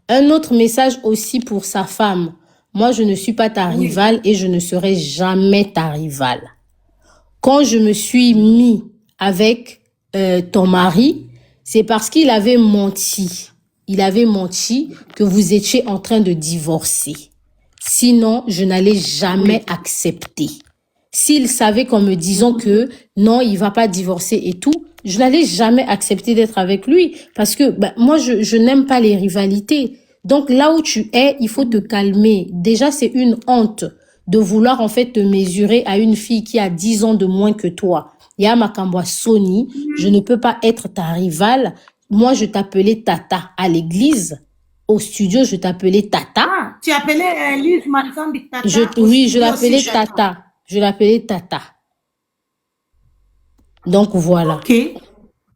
Un autre message aussi pour sa femme. Moi, je ne suis pas ta Oui. rivale et je ne serai jamais ta rivale. Quand je me suis mis avec ton mari, c'est parce qu'il avait menti. Il avait menti que vous étiez en train de divorcer. Sinon, je n'allais jamais Oui. accepter. S'il savait qu'en me disant que non, il va pas divorcer et tout, je n'allais jamais accepter d'être avec lui parce que moi, je n'aime pas les rivalités. Donc là où tu es, il faut te calmer. Déjà, c'est une honte de vouloir en fait te mesurer à une fille qui a 10 ans de moins que toi. Ya Makambwa Sony, je ne peux pas être ta rivale. Moi, je t'appelais Tata à l'église. Au studio, je t'appelais Tata. Ah, tu appelais Lise Manzambi Tata au Oui, je studio aussi, l'appelais j'attends. Tata. Je l'appelais Tata. Donc voilà. Ok.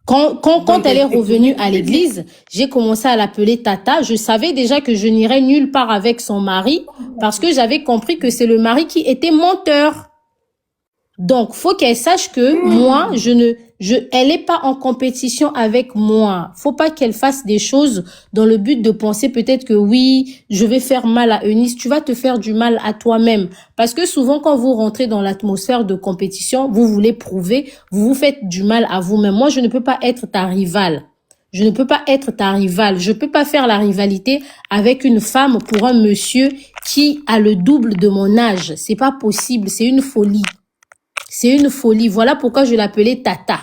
Quand Donc, elle est elle revenue connaît à très bien. l'église, j'ai commencé à l'appeler Tata. Je savais déjà que je n'irais nulle part avec son mari parce que j'avais compris que c'est le mari qui était menteur. Donc, faut qu'elle sache que moi, elle est pas en compétition avec moi. Faut pas qu'elle fasse des choses dans le but de penser peut-être que oui, je vais faire mal à Eunice. Tu vas te faire du mal à toi-même. Parce que souvent, quand vous rentrez dans l'atmosphère de compétition, vous voulez prouver, vous vous faites du mal à vous-même. Moi, je ne peux pas être ta rivale. Je ne peux pas être ta rivale. Je peux pas faire la rivalité avec une femme pour un monsieur qui a le double de mon âge. C'est pas possible. C'est une folie. C'est une folie. Voilà pourquoi je l'appelais Tata.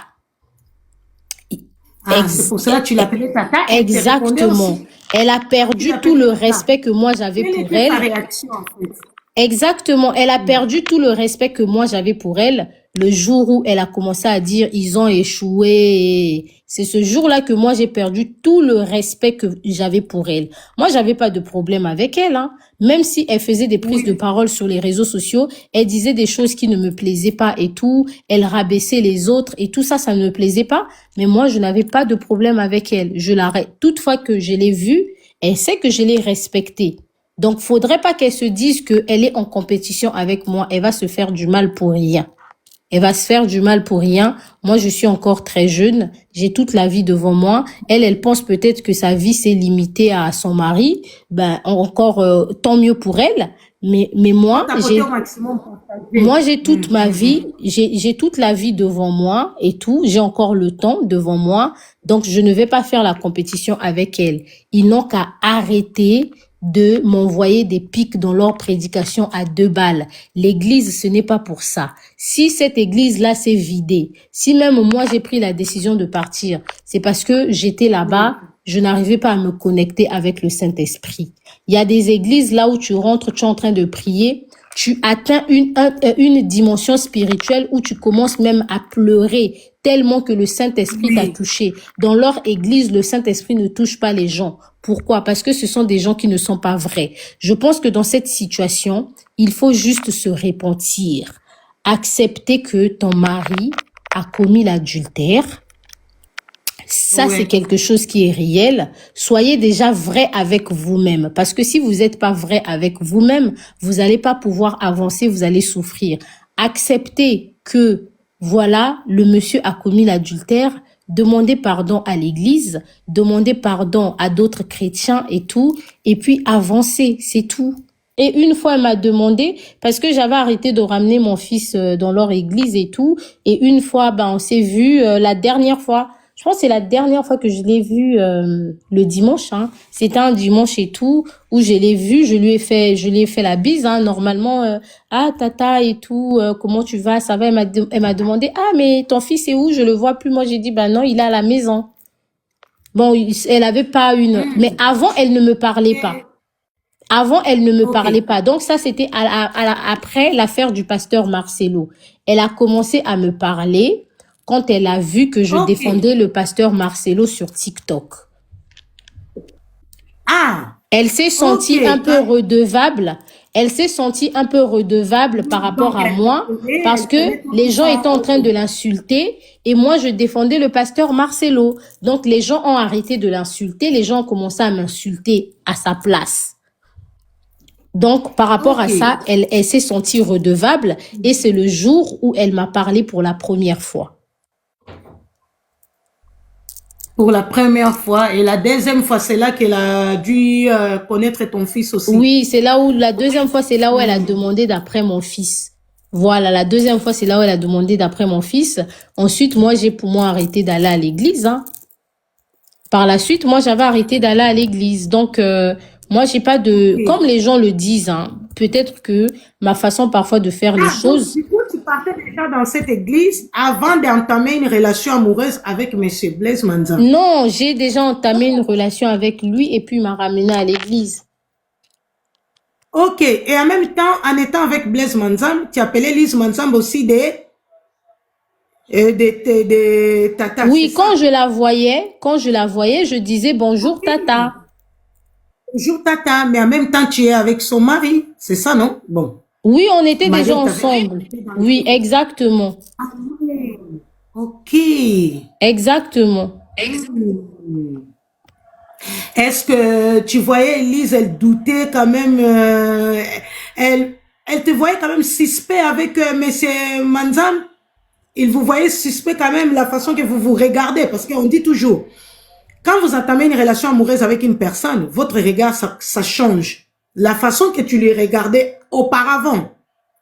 Ah, c'est pour cela que tu l'appelais Tata. Elle te répondait Exactement. aussi. Elle a Tu perdu tout l'appelais le Tata. respect que moi j'avais Quelle pour était sa elle. réaction en fait? Exactement. Elle a perdu tout le respect que moi j'avais pour elle le jour où elle a commencé à dire ils ont échoué. C'est ce jour-là que moi j'ai perdu tout le respect que j'avais pour elle. Moi j'avais pas de problème avec elle, hein. Même si elle faisait des prises de Oui. parole sur les réseaux sociaux, elle disait des choses qui ne me plaisaient pas et tout, elle rabaissait les autres et tout ça, ça ne me plaisait pas. Mais moi je n'avais pas de problème avec elle. Je l'arrête. Toutefois que je l'ai vue, elle sait que je l'ai respectée. Donc, faudrait pas qu'elle se dise qu'elle est en compétition avec moi. Elle va se faire du mal pour rien. Elle va se faire du mal pour rien. Moi, je suis encore très jeune. J'ai toute la vie devant moi. Elle pense peut-être que sa vie s'est limitée à son mari. Ben, encore, tant mieux pour elle. Mais Faut moi, tapoter au maximum pour moi, stager. j'ai toute ma vie, j'ai toute la vie devant moi et tout. J'ai encore le temps devant moi. Donc, je ne vais pas faire la compétition avec elle. Ils n'ont qu'à arrêter de m'envoyer des pics dans leur prédication à 2 balles. L'église, ce n'est pas pour ça. Si cette église-là s'est vidée, si même moi j'ai pris la décision de partir, c'est parce que j'étais là-bas, je n'arrivais pas à me connecter avec le Saint-Esprit. Il y a des églises là où tu rentres, tu es en train de prier, tu atteins une dimension spirituelle où tu commences même à pleurer tellement que le Saint-Esprit t'a Oui. touché. Dans leur église, le Saint-Esprit ne touche pas les gens. Pourquoi? Parce que ce sont des gens qui ne sont pas vrais. Je pense que dans cette situation, il faut juste se repentir. Accepter que ton mari a commis l'adultère. Ça, c'est Ouais. quelque chose qui est réel. Soyez déjà vrai avec vous-même. Parce que si vous n'êtes pas vrai avec vous-même, vous n'allez pas pouvoir avancer, vous allez souffrir. Acceptez que, voilà, le monsieur a commis l'adultère. Demandez pardon à l'église, demandez pardon à d'autres chrétiens et tout. Et puis avancez, c'est tout. Et une fois, elle m'a demandé, parce que j'avais arrêté de ramener mon fils dans leur église et tout. Et une fois, on s'est vu la dernière fois. Je pense que c'est la dernière fois que je l'ai vu le dimanche. Hein. C'était un dimanche et tout où je l'ai vu. Je lui ai fait la bise. Hein. Normalement, ah tata et tout, comment tu vas? Ça va? Elle m'a demandé, ah mais ton fils est où? Je le vois plus. Moi j'ai dit, non, il est à la maison. Bon, elle avait pas une, mais avant elle ne me parlait pas. Avant, elle ne me parlait Ok. pas. Donc ça, c'était après l'affaire du pasteur Marcelo. Elle a commencé à me parler quand elle a vu que je Ok. défendais le pasteur Marcelo sur TikTok. Ah, Elle s'est ok. sentie un peu redevable. Elle s'est sentie un peu redevable par Donc, rapport à elle moi comprenait, parce elle que connaît tout les gens ça. étaient en Ok. train de l'insulter et moi, je défendais le pasteur Marcelo. Donc, les gens ont arrêté de l'insulter. Les gens ont commencé à m'insulter à sa place. Donc, par rapport à Ok. ça, elle s'est sentie redevable et c'est le jour où elle m'a parlé pour la première fois. Pour la première fois. Et la deuxième fois, c'est là qu'elle a dû connaître ton fils aussi. Oui, c'est là où, la deuxième fois, c'est là où elle a demandé d'après mon fils. Voilà, la deuxième fois, c'est là où elle a demandé d'après mon fils. Ensuite, moi, j'ai pour moi arrêté d'aller à l'église, hein. Par la suite, moi, j'avais arrêté d'aller à l'église. Donc, moi, j'ai pas de... Comme les gens le disent, hein, peut-être que ma façon parfois de faire les Ah, donc choses... du coup, tu partais déjà dans cette église avant d'entamer une relation amoureuse avec Monsieur Blaise Manzam. Non, j'ai déjà entamé une relation avec lui et puis il m'a ramené à l'église. Ok, et en même temps, en étant avec Blaise Manzam, tu appelais Lise Manzam aussi des tatas, Oui, c'est ça? quand je la voyais, je disais bonjour tata. Bonjour tata, mais en même temps, tu es avec son mari, c'est ça, non? Bon, Oui, on était mari déjà t'avait ensemble. Oui, exactement. Ah, oui. Ok. Exactement. Est-ce que tu voyais Elise, elle doutait quand même, elle, elle te voyait quand même suspect avec Monsieur Manzam? Il vous voyait suspect quand même la façon que vous vous regardez, parce qu'on dit toujours, quand vous entamez une relation amoureuse avec une personne, votre regard, ça change. La façon que tu lui regardais auparavant,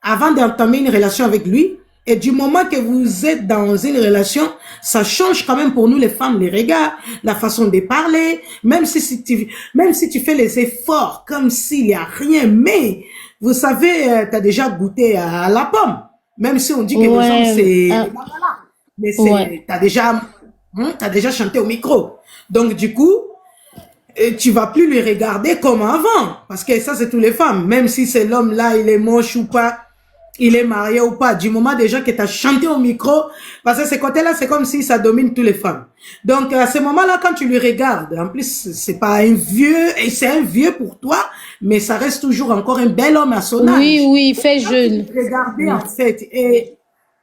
avant d'entamer une relation avec lui, et du moment que vous êtes dans une relation, ça change quand même pour nous les femmes, les regards, la façon de parler, même si tu fais les efforts comme s'il n'y a rien, mais vous savez, tu as déjà goûté à la pomme. Même si on dit que les hommes, Ouais, c'est... Mais ouais. t'as déjà chanté au micro. Donc, du coup, tu vas plus les regarder comme avant. Parce que ça, c'est tous les femmes. Même si c'est l'homme là, il est moche ou pas, il est marié ou pas. Du moment déjà que tu as chanté au micro, parce que ce côté-là, c'est comme si ça domine toutes les femmes. Donc, à ce moment-là, quand tu lui regardes, en plus, c'est pas un vieux, et c'est un vieux pour toi, mais ça reste toujours encore un bel homme à son Oui, âge. oui, il fait Quand tu jeune. lui regardais, Oui. en fait, et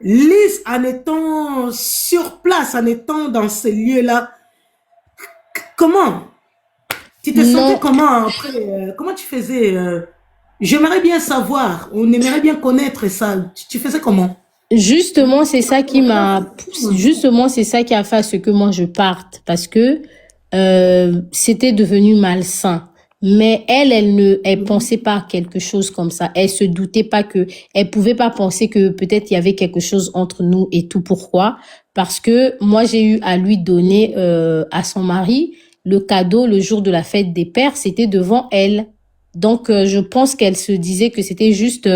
Lise, en étant sur place, en étant dans ces lieux-là, comment tu te sentais Non, comment après comment tu faisais j'aimerais bien savoir, on aimerait bien connaître ça. Tu faisais comment? justement, c'est ça qui m'a poussé, justement, c'est ça qui a fait à ce que moi je parte parce que c'était devenu malsain. Mais elle pensait pas à quelque chose comme ça. Elle se doutait pas que, elle pouvait pas penser que peut-être il y avait quelque chose entre nous et tout. Pourquoi? Parce que moi j'ai eu à lui donner à son mari le cadeau le jour de la fête des pères. C'était devant elle. Donc je pense qu'elle se disait que c'était juste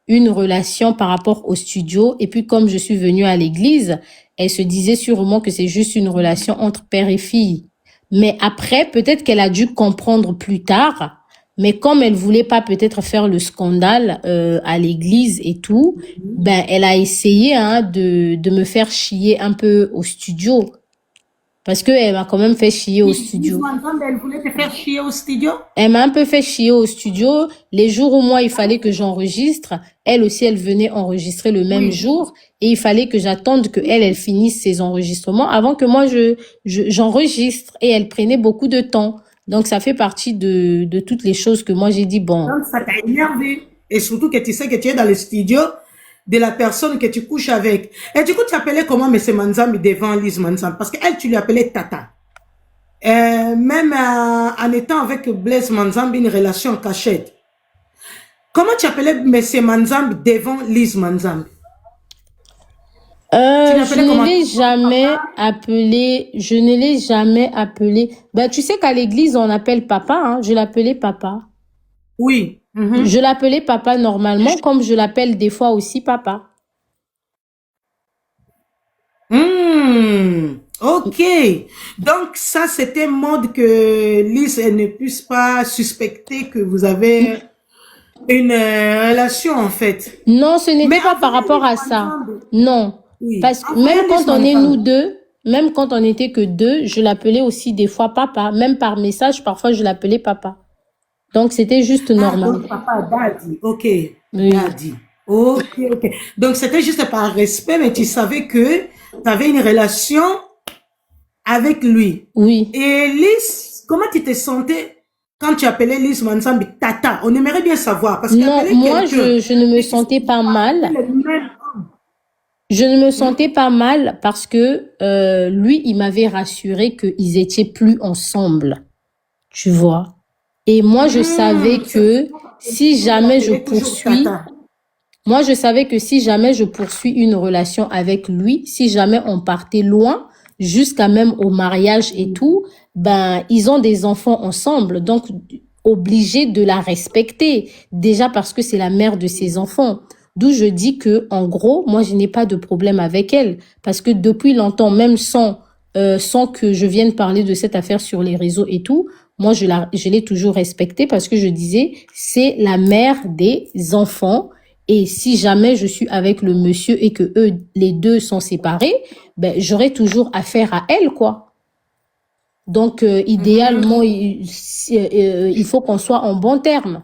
une relation par rapport au studio. Et puis, comme je suis venue à l'église, elle se disait sûrement que c'est juste une relation entre père et fille. Mais après, peut-être qu'elle a dû comprendre plus tard. Mais comme elle voulait pas peut-être faire le scandale à l'église et tout, ben elle a essayé de me faire chier un peu au studio. Parce qu'elle m'a quand même fait chier au Lise studio. Manzambe, elle voulait te faire chier au studio? Elle m'a un peu fait chier au studio. Les jours où moi, il fallait que j'enregistre, elle aussi, elle venait enregistrer le même Oui. jour. Et il fallait que j'attende que elle finisse ses enregistrements avant que moi, j'enregistre. Et elle prenait beaucoup de temps. Donc, ça fait partie de toutes les choses que moi, j'ai dit, bon, Donc ça t'a énervé. Et surtout que tu sais que tu es dans le studio de la personne que tu couches avec. Et du coup, tu appelais comment M. Manzambi devant Lise Manzambi? Parce qu'elle, tu lui appelais Tata. Même en étant avec Blaise Manzambi, une relation en cachette. Comment tu appelais M. Manzambi devant Lise Manzambi? Tu je l'appelais ne comment? l'ai jamais appelé, je ne l'ai jamais appelé. Ben, tu sais qu'à l'église, on appelle papa, hein, je l'appelais papa. Oui. Je l'appelais papa normalement, comme je l'appelle des fois aussi papa. Ok. Donc, ça, c'était mode que Lise elle ne puisse pas suspecter que vous avez une relation, en fait. Non, ce Mais n'était pas par envoyez rapport Lise à ça. Manzambi. Non. Oui. Parce que même Envoyez Lise quand on est nous Manzambi. deux, même quand on n'était que deux, je l'appelais aussi des fois papa. Même par message, parfois je l'appelais papa. Donc c'était juste Ah, normal. donc papa, Daddy. Ok. Oui. Daddy. Ok, ok. Donc, c'était juste par respect, mais tu savais que tu avais une relation avec lui. Oui. Et Lise, comment tu te sentais quand tu appelais Lise Manzambi Tata? On aimerait bien savoir, parce Non, qu'appeler moi quelqu'un je ne me et que ce sentais n'est pas pas mal. le même homme. Je ne me sentais pas mal parce que lui, il m'avait rassuré qu'ils étaient plus ensemble, tu vois. Et moi, je savais C'est que si pour jamais je l'appeler toujours poursuis, Tata. moi, je savais que si jamais je poursuis une relation avec lui, si jamais on partait loin, jusqu'à même au mariage et tout, ben, ils ont des enfants ensemble, donc obligé de la respecter. Déjà parce que c'est la mère de ses enfants. D'où je dis que, en gros, moi, je n'ai pas de problème avec elle. Parce que depuis longtemps, même sans que je vienne parler de cette affaire sur les réseaux et tout, moi, je l'ai toujours respectée parce que je disais, c'est la mère des enfants. Et si jamais je suis avec le monsieur et que eux, les deux sont séparés, ben, j'aurai toujours affaire à elle, quoi. Donc, idéalement, il faut qu'on soit en bon terme.